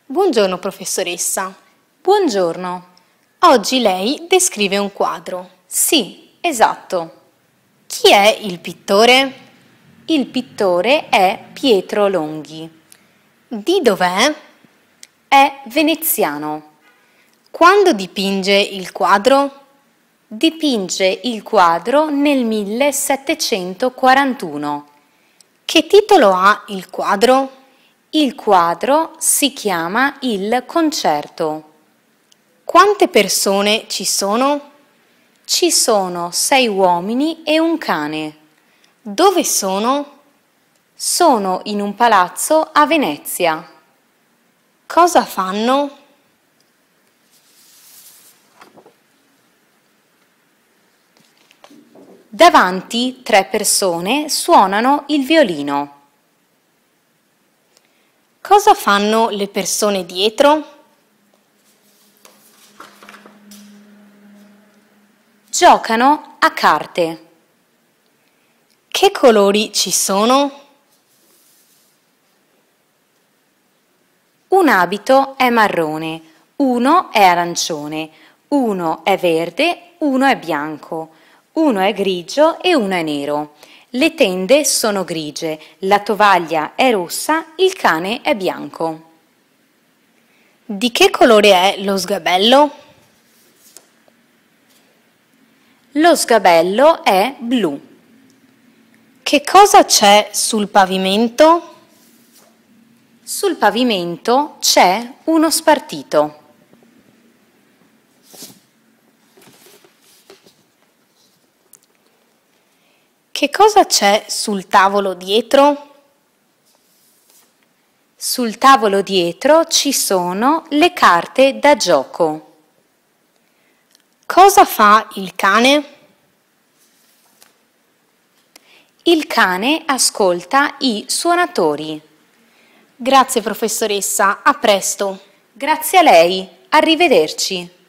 Buongiorno professoressa. Buongiorno. Oggi lei descrive un quadro. Sì, esatto. Chi è il pittore? Il pittore è Pietro Longhi. Di dov'è? È veneziano. Quando dipinge il quadro? Dipinge il quadro nel 1741. Che titolo ha il quadro? Il quadro si chiama Il concerto. Quante persone ci sono? Ci sono 6 uomini e un cane. Dove sono? Sono in un palazzo a Venezia. Cosa fanno? Davanti 3 persone suonano il violino. Cosa fanno le persone dietro? Giocano a carte. Che colori ci sono? Un abito è marrone, uno è arancione, uno è verde, uno è bianco, uno è grigio e uno è nero. Le tende sono grigie, la tovaglia è rossa, il cane è bianco. Di che colore è lo sgabello? Lo sgabello è blu. Che cosa c'è sul pavimento? Sul pavimento c'è uno spartito. Che cosa c'è sul tavolo dietro? Sul tavolo dietro ci sono le carte da gioco. Cosa fa il cane? Il cane ascolta i suonatori. Grazie professoressa, a presto. Grazie a lei, arrivederci.